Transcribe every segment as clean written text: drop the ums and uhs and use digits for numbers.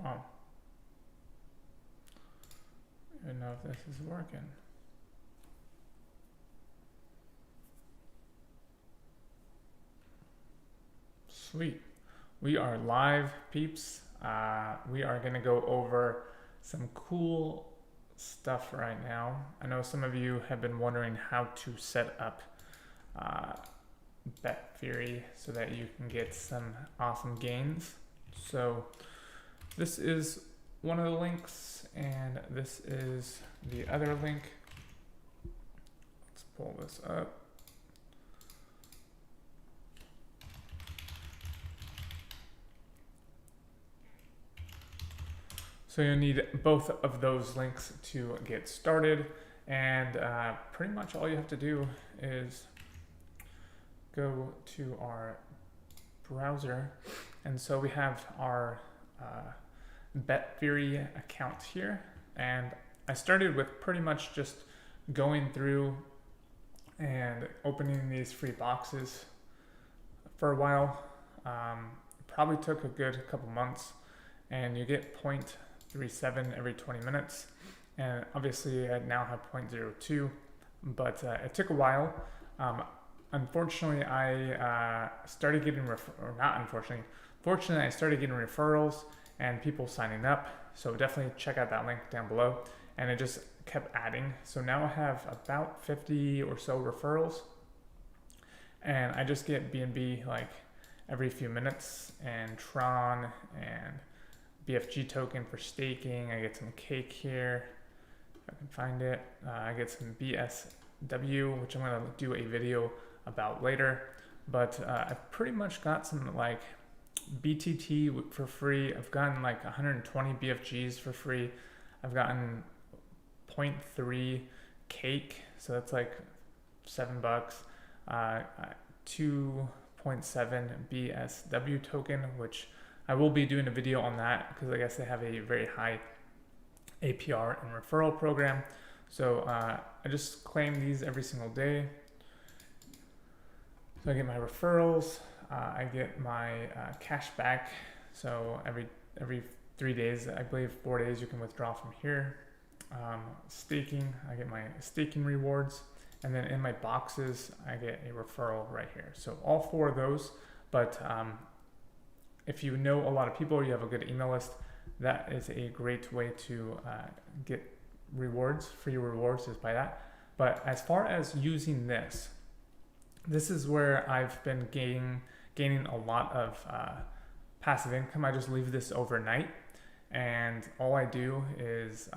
Wow. I don't know if this is working. Sweet. We are live, peeps. We are going to go over some cool stuff right now. I know some of you have been wondering how to set up uh, Bet Fury so that you can get some awesome gains. So, this is one of the links, and this is the other link. Let's pull this up. So you'll need both of those links to get started, and pretty much all you have to do is go to our browser, and so we have our BetFury account here, and I started with pretty much just going through and opening these free boxes for a while. Probably took a good couple months, and you get 0.37 every 20 minutes, and obviously I now have 0.02, but it took a while. Unfortunately, I started getting fortunately, I started getting referrals and people signing up. So definitely check out that link down below. And it just kept adding. So now I have about 50 or so referrals, and I just get BNB like every few minutes, and Tron and BFG token for staking. I get some cake here, if I can find it. I get some BSW, which I'm gonna do a video about later. But I've pretty much got some like BTT for free. I've gotten like 120 BFGs for free. I've gotten 0.3 cake, so that's like $7. 2.7 BSW token, which I will be doing a video on that because I guess they have a very high APR and referral program. So I just claim these every single day. So I get my referrals, I get my cash back. So every 3 days, I believe 4 days, you can withdraw from here. Staking, I get my staking rewards, and then in my boxes, I get a referral right here. So all 4 of those. But if you know a lot of people, or you have a good email list, that is a great way to get rewards, free rewards is by that. But as far as using this is where I've been gaining a lot of passive income. I just leave this overnight, and all I do is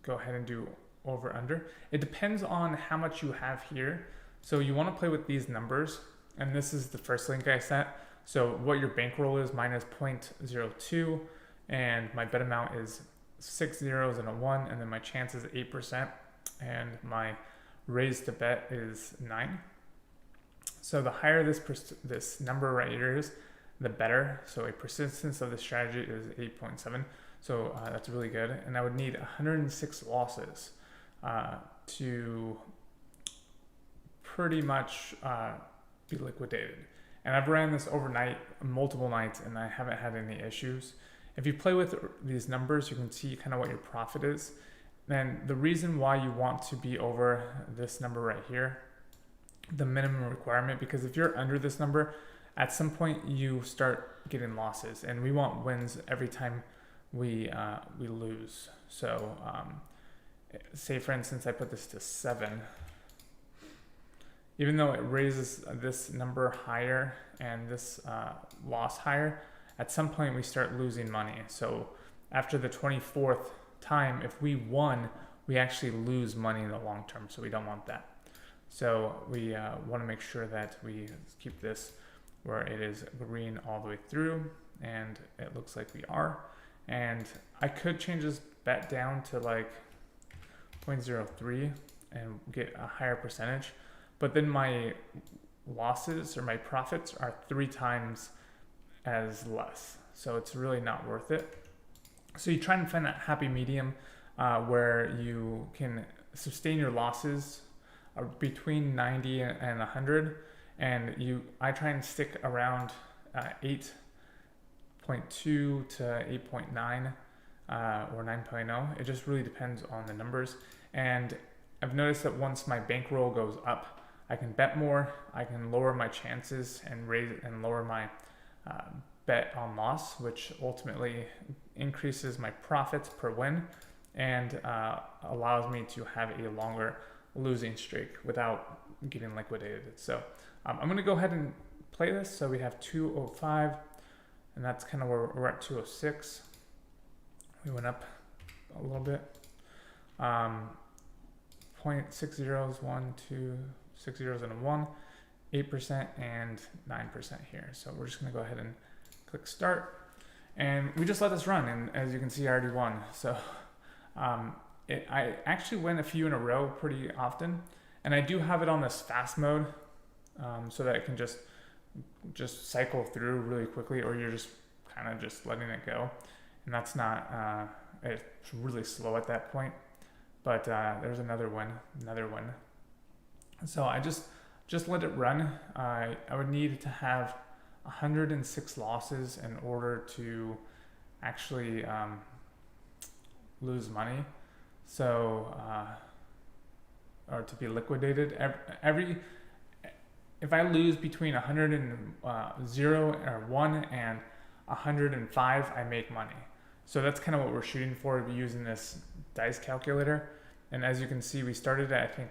go ahead and do over under. It depends on how much you have here. So you want to play with these numbers, and this is the first link I sent. So what your bankroll is, mine is 0.02, and my bet amount is 6 zeros and a 1, and then my chance is 8%, and my raise to bet is 9. So the higher this number right here is, the better. So a persistence of the strategy is 8.7. So that's really good. And I would need 106 losses to pretty much be liquidated. And I've ran this overnight, multiple nights, and I haven't had any issues. If you play with these numbers, you can see kind of what your profit is. And the reason why you want to be over this number right here, the minimum requirement, because if you're under this number, at some point you start getting losses, and we want wins every time we lose. So say for instance I put this to 7, even though it raises this number higher and this loss higher, at some point we start losing money. So after the 24th time, if we won, we actually lose money in the long term, so we don't want that. So we want to make sure that we keep this where it is green all the way through, and it looks like we are. And I could change this bet down to like 0.03 and get a higher percentage, but then my losses or my profits are 3 times as less. So it's really not worth it. So you try and find that happy medium where you can sustain your losses between 90 and 100, and I try and stick around 0.2 to 8.9 or 9.0. It just really depends on the numbers. And I've noticed that once my bankroll goes up, I can bet more, I can lower my chances and raise and lower my bet on loss, which ultimately increases my profits per win and allows me to have a longer losing streak without getting liquidated. So I'm going to go ahead and play this. So we have 205, and that's kind of where we're at. 206. We went up a little bit. 0.60 is 1, 2, 6 zeros and a 1, 8% and 9% here. So we're just going to go ahead and click start. And we just let this run. And as you can see, I already won. So I actually win a few in a row pretty often. And I do have it on this fast mode so that it can just cycle through really quickly, or you're just kind of just letting it go. And that's not, it's really slow at that point. But there's another one. So I just let it run. I would need to have 106 losses in order to actually lose money. So, or to be liquidated. If I lose between 0 or 1 and 105, I make money. So that's kind of what we're shooting for using this dice calculator. And as you can see, we started at, I think,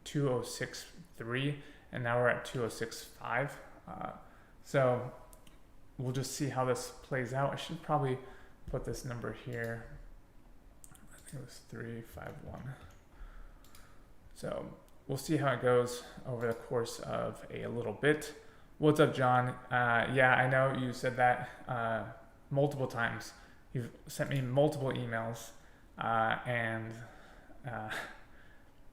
206.3, and now we're at 206.5. So we'll just see how this plays out. I should probably put this number here. I think it was 351. So we'll see how it goes over the course of a little bit. What's up, John? Yeah, I know you said that multiple times. You've sent me multiple emails,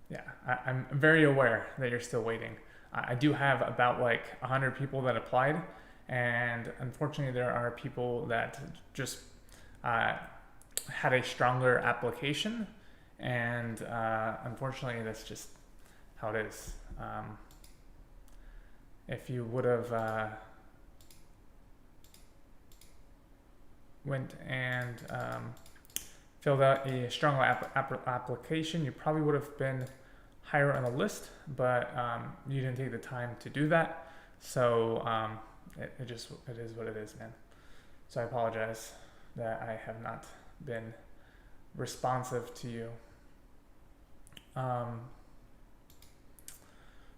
yeah, I'm very aware that you're still waiting. I do have about like 100 people that applied, and unfortunately there are people that just had a stronger application, and unfortunately that's just how it is. If you would have went and filled out a stronger application, you probably would have been higher on the list, but you didn't take the time to do that. So it is what it is, man. So I apologize that I have not been responsive to you.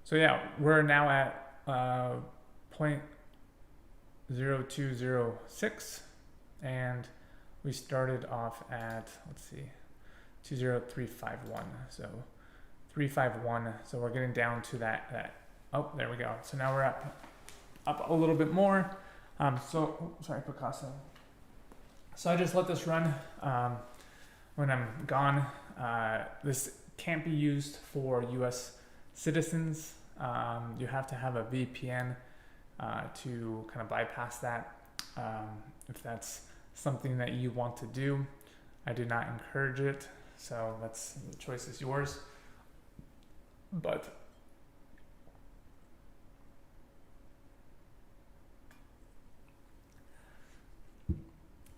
So yeah, we're now at 0.0206, and we started off at, let's see, 20351. So 351. So we're getting down to that. Oh, there we go. So now we're up a little bit more. Sorry, Picasso. So I just let this run. When I'm gone, this can't be used for U.S. citizens. You have to have a VPN to kind of bypass that. If that's something that you want to do, I do not encourage it. So that's, the choice is yours. But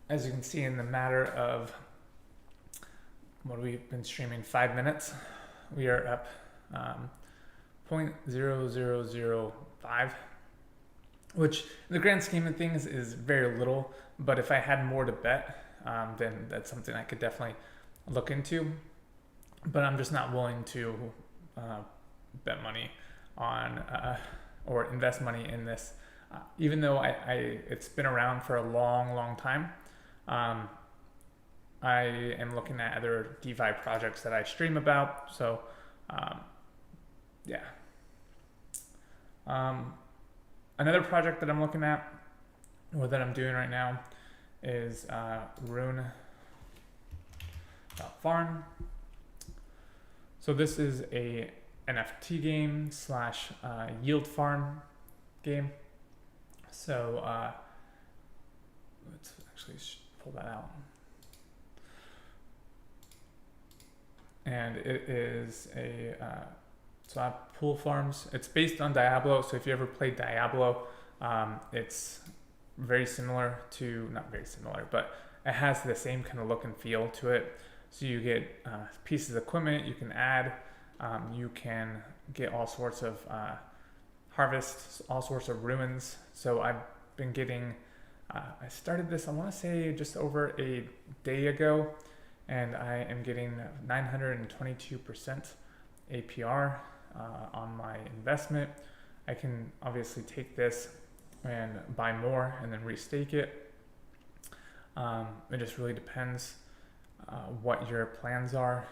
as you can see, in the matter of what we've been streaming, 5 minutes, we are up 0.0005, which in the grand scheme of things is very little. But if I had more to bet, then that's something I could definitely look into. But I'm just not willing to bet money on or invest money in this, even though it's been around for a long time. I am looking at other DeFi projects that I stream about. So yeah. Another project that I'm looking at, or that I'm doing right now, is Rune.farm. So this is a NFT game / yield farm game. So let's actually pull that out. And it is a so I have pool farms. It's based on Diablo. So if you ever played Diablo, it's very similar to, not very similar, but it has the same kind of look and feel to it. So you get pieces of equipment you can add. You can get all sorts of harvest, all sorts of ruins. So I've been getting, I started this, I want to say just over a day ago, and I am getting 922% APR on my investment. I can obviously take this and buy more and then restake it. It just really depends what your plans are.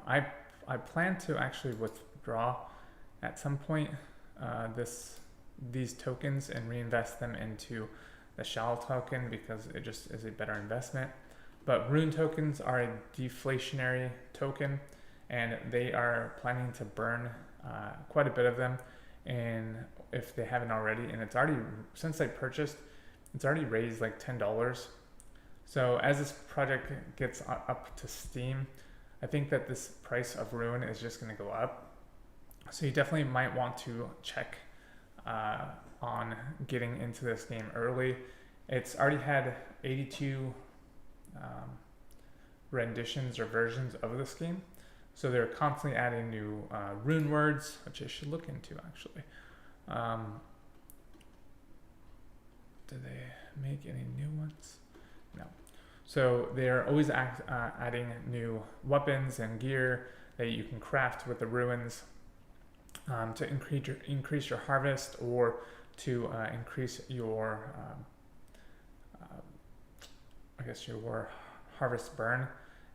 I plan to actually withdraw at some point these tokens and reinvest them into the Shell token because it just is a better investment. But Rune tokens are a deflationary token, and they are planning to burn quite a bit of them, and if they haven't already, and it's already, since I purchased, it's already raised like $10. So as this project gets up to steam, I think that this price of Rune is just going to go up. So you definitely might want to check on getting into this game early. It's already had 82 renditions or versions of this game. So they're constantly adding new rune words, which I should look into actually. Do they make any new ones? No. So they're always adding new weapons and gear that you can craft with the ruins to increase your harvest or to increase your, I guess your harvest burn.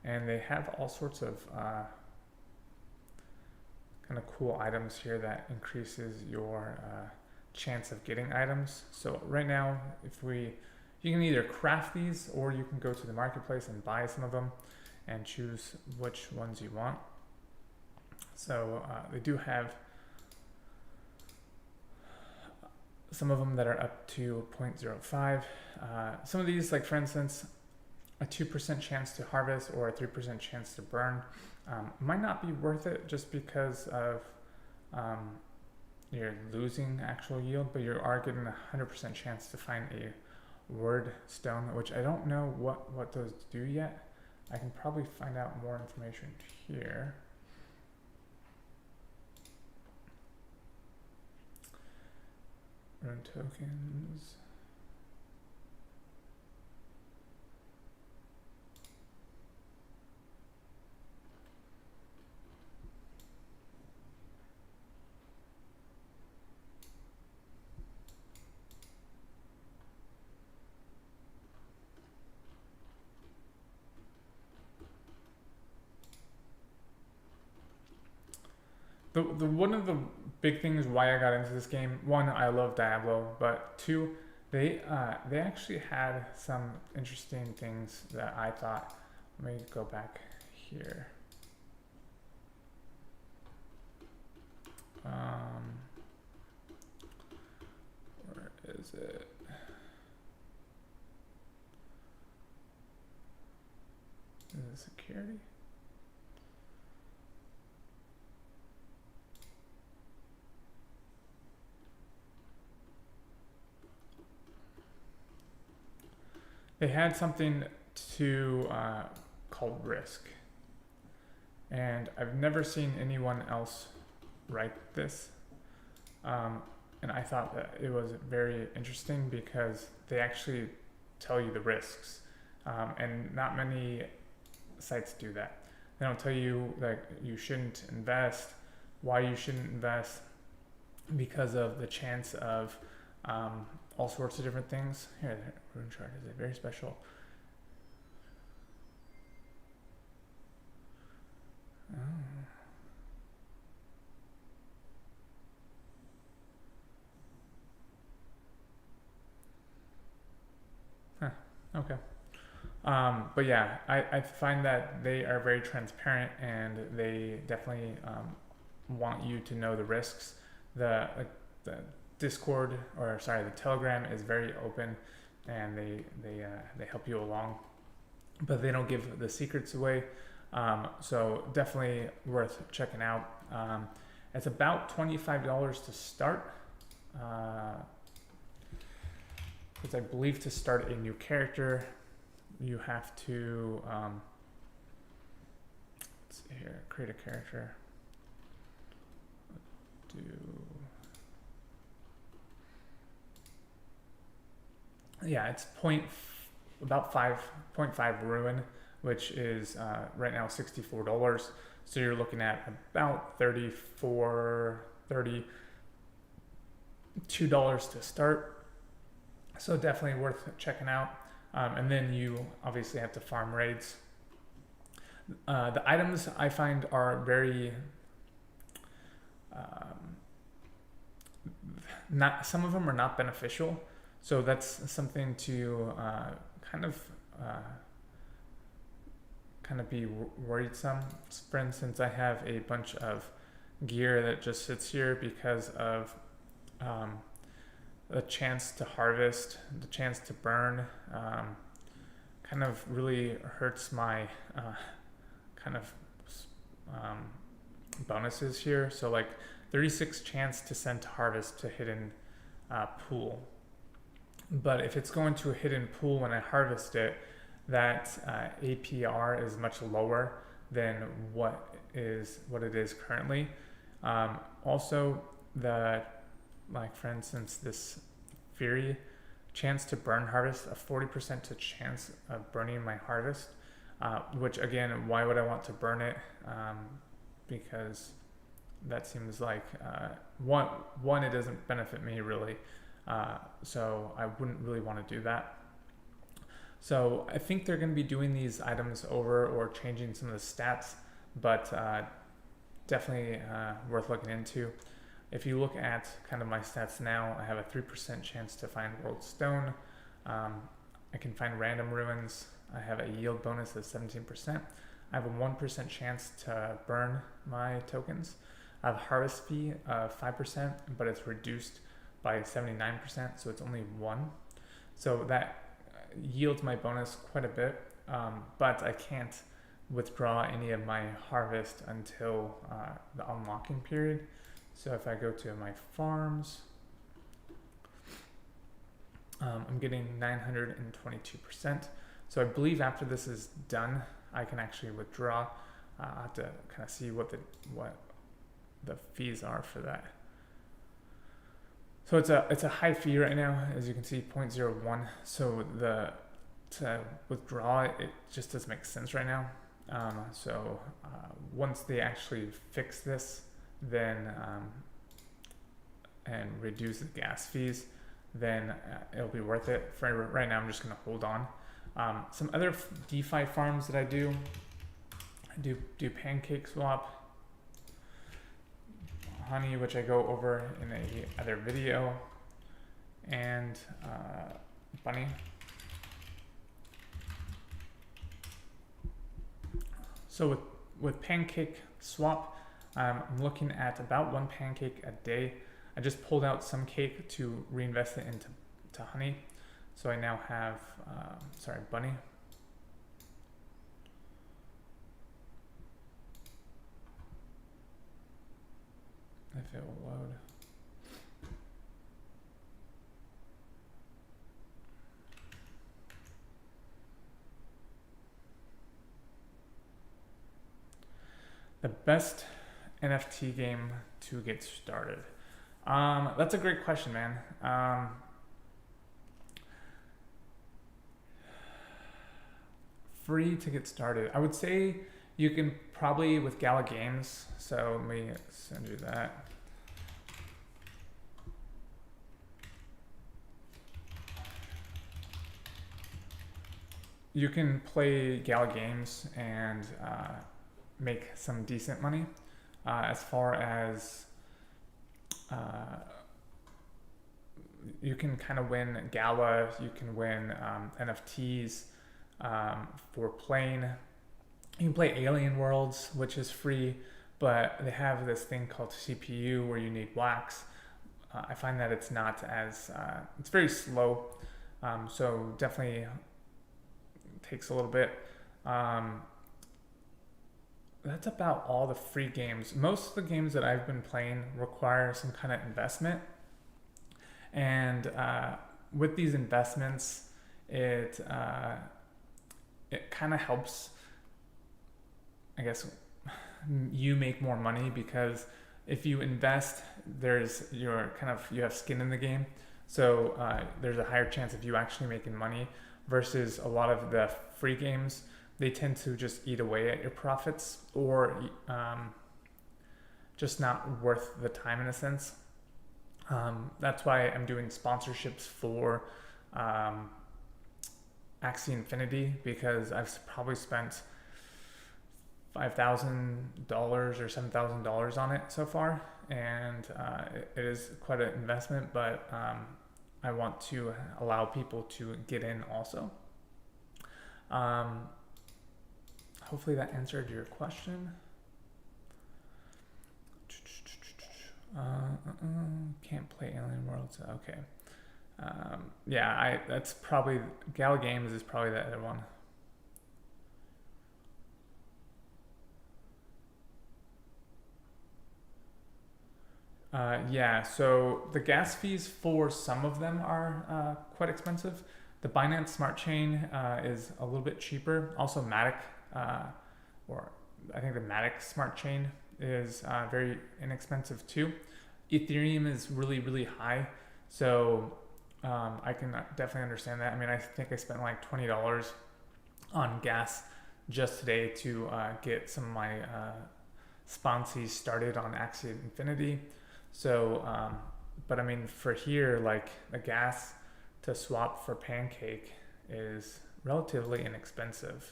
And they have all sorts of kind of cool items here that increases your chance of getting items. So right now, you can either craft these or you can go to the marketplace and buy some of them and choose which ones you want. So they do have some of them that are up to 0.05. Some of these, like for instance, a 2% chance to harvest or a 3% chance to burn might not be worth it just because of you're losing actual yield, but you are getting a 100% chance to find a word stone, which I don't know what those do yet. I can probably find out more information here. Rune tokens. The one of the big things why I got into this game, one, I love Diablo, but two, they actually had some interesting things that I thought. Let me go back here. Where is it? Is it security? They had something called Risk, and I've never seen anyone else write this, and I thought that it was very interesting because they actually tell you the risks, and not many sites do that. They don't tell you that you shouldn't invest, why you shouldn't invest, because of the chance of all sorts of different things. Here, the rune chart is a very special. Oh. Huh. Okay. But yeah, I find that they are very transparent and they definitely want you to know the risks. The Discord, or sorry, the Telegram is very open, and they help you along, but they don't give the secrets away. So definitely worth checking out. It's about $25 to start. because I believe to start a new character, you have to, let's see here, create a character. Yeah, it's about 5.5 ruin, which is right now $64. So you're looking at about $32 to start. So definitely worth checking out. And then you obviously have to farm raids. The items I find are very some of them are not beneficial, so that's something to kind of be worrisome. For instance, I have a bunch of gear that just sits here because of the chance to harvest, the chance to burn, kind of really hurts my bonuses here. So like 36 chance to send to harvest to hidden pool. But if it's going to a hidden pool when I harvest it, that APR is much lower than what it is currently. Also, like for instance, this Fury chance to burn harvest, a 40% to chance of burning my harvest, which again, why would I want to burn it? Because that seems like one, it doesn't benefit me really, so I wouldn't really want to do that. So I think they're going to be doing these items over or changing some of the stats, but definitely worth looking into. If you look at kind of my stats now, I have a 3% chance to find World Stone. I can find random ruins. I have a yield bonus of 17%. I have a 1% chance to burn my tokens. I have a harvest fee of 5%, but it's reduced by 79%, so it's only 1. So that yields my bonus quite a bit, but I can't withdraw any of my harvest until the unlocking period. So if I go to my farms, I'm getting 922%. So I believe after this is done, I can actually withdraw. I have to kind of see what the fees are for that. So it's a high fee right now, as you can see, 0.01. So to withdraw it just doesn't make sense right now. So once they actually fix this, then and reduce the gas fees, then it'll be worth it. For right now, I'm just gonna hold on. Some other DeFi farms that I do Pancake Swap, Honey, which I go over in a other video, and Bunny. So with Pancake Swap, I'm looking at about 1 pancake a day. I just pulled out some cake to reinvest it into Honey. So I now have, Bunny. If it will load. The best NFT game to get started. That's a great question, man. Free to get started. I would say you can probably with Gala Games. So let me send you that. You can play Gala Games and make some decent money. As far as you can kind of win Gala, you can win NFTs for playing. You can play Alien Worlds, which is free, but they have this thing called CPU where you need wax. I find that it's not as, it's very slow, so definitely takes a little bit. That's about all the free games. Most of the games that I've been playing require some kind of investment, and with these investments, it kind of helps, I guess, you make more money, because if you invest, you have skin in the game. So there's a higher chance of you actually making money, versus a lot of the free games. They tend to just eat away at your profits, or just not worth the time in a sense. That's why I'm doing sponsorships for Axie Infinity, because I've probably spent $5,000 or $7,000 on it so far, and it is quite an investment, but I want to allow people to get in also. Hopefully that answered your question. Can't play Alien Worlds. Okay. Yeah, that's probably Gal Games is probably the other one. Yeah, so the gas fees for some of them are quite expensive. The Binance Smart Chain is a little bit cheaper. Also, Matic, or I think the Matic Smart Chain is very inexpensive too. Ethereum is really, really high, so I can definitely understand that. I mean, I think I spent like $20 on gas just today to get some of my sponsees started on Axie Infinity. So, but I mean, for here, like the gas to swap for Pancake is relatively inexpensive.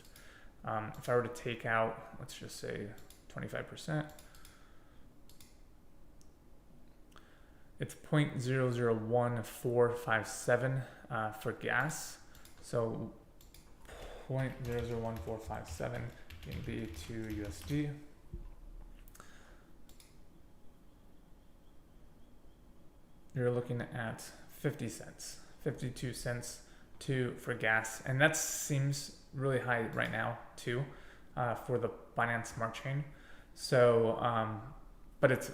If I were to take out, let's just say 25%, it's 0.001457 for gas. So 0.001457 BNB to USD. You're looking at 50 cents, 52 cents for gas, and that seems really high right now too, for the Binance Smart Chain. So, but it's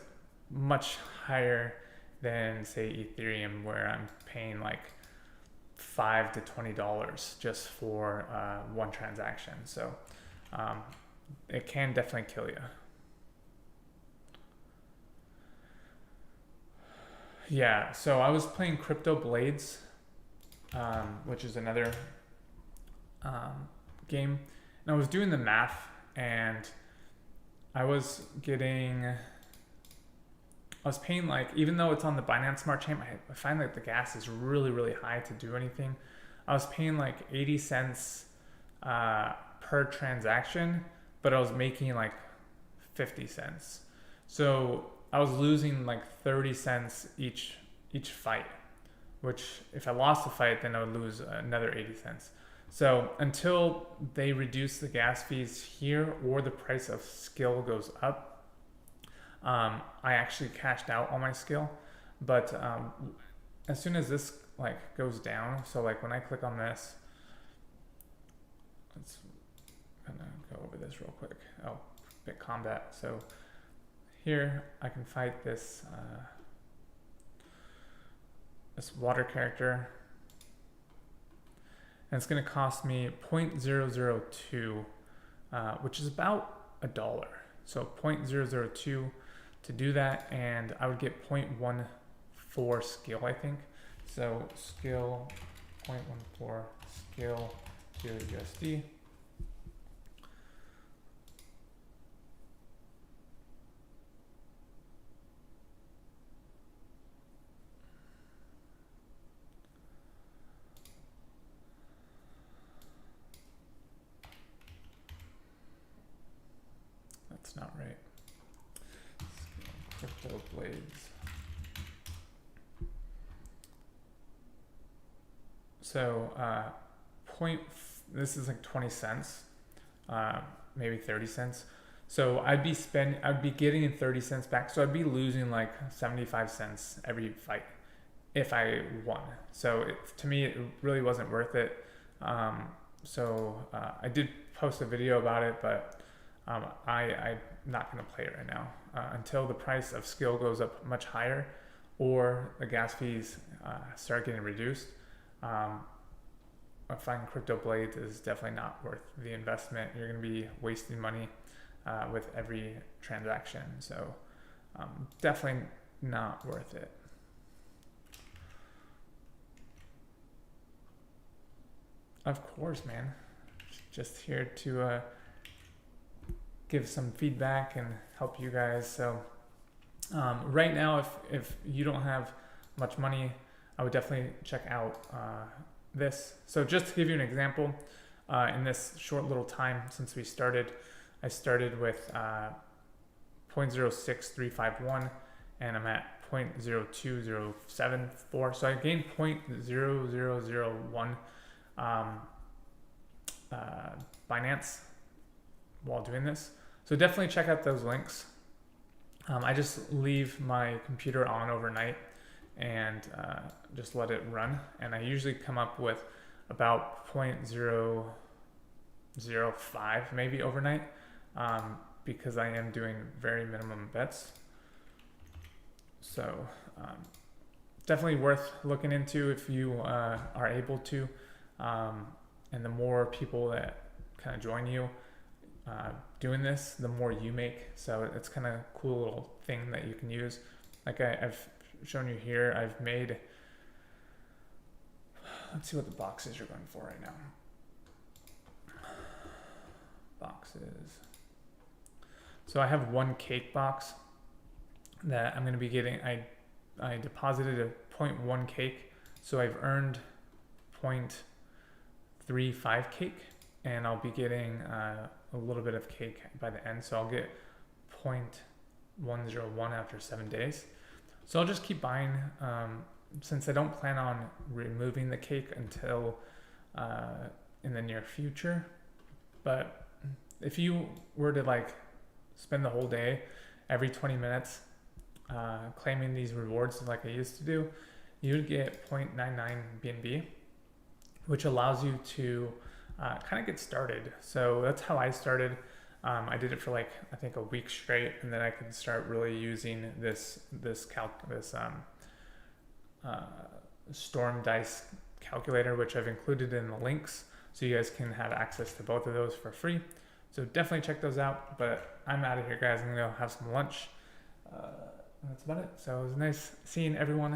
much higher than say Ethereum, where I'm paying like $5 to $20 just for one transaction. So, it can definitely kill you. Yeah, so I was playing Crypto Blades, which is another game, and I was doing the math, and I was paying like, even though it's on the Binance Smart Chain, I find that the gas is really, really high to do anything. I was paying like 80 cents per transaction, but I was making like 50 cents. So I was losing like 30 cents each fight, which if I lost the fight, then I would lose another 80 cents. So until they reduce the gas fees here, or the price of skill goes up, I actually cashed out all my skill. But as soon as this like goes down, so like when I click on this, let's kind of go over this real quick. Oh, Bit Combat. So here I can fight this this water character, and it's going to cost me 0.002, which is about $1. So 0.002 to do that, and I would get 0.14 skill, I think. So skill 0.14 skill to USD. That's not right. Crypto Blades. So this is like 20 cents, maybe 30 cents. So I'd be getting 30 cents back. So I'd be losing like 75 cents every fight if I won. So to me, it really wasn't worth it. So I did post a video about it, but I'm not going to play it right now until the price of skill goes up much higher, or the gas fees start getting reduced. I find Crypto Blades is definitely not worth the investment. You're going to be wasting money with every transaction. So definitely not worth it. Of course, man. Just here to give some feedback and help you guys. So right now, if you don't have much money, I would definitely check out this. So just to give you an example, in this short little time since we started, I started with 0.06351 and I'm at 0.02074. So I gained 0.0001 Binance while doing this. So definitely check out those links. I just leave my computer on overnight and just let it run. And I usually come up with about 0.005 maybe overnight because I am doing very minimum bets. So definitely worth looking into if you are able to. And the more people that kind of join you doing this, the more you make. So it's kind of a cool little thing that you can use. Like I've shown you here, I've made, let's see what the boxes are going for right now. Boxes. So I have one cake box that I'm going to be getting. I deposited a 0.1 cake, so I've earned 0.35 cake, and I'll be getting a little bit of cake by the end, so I'll get 0.101 after 7 days. So I'll just keep buying since I don't plan on removing the cake until in the near future. But if you were to like spend the whole day every 20 minutes claiming these rewards like I used to do, you would get 0.99 BNB, which allows you to kind of get started. So that's how I started. I did it for like I think a week straight, and then I could start really using this Storm Dice calculator, which I've included in the links, so you guys can have access to both of those for free. So definitely check those out. But I'm out of here, guys. I'm gonna go have some lunch. That's about it. So it was nice seeing everyone.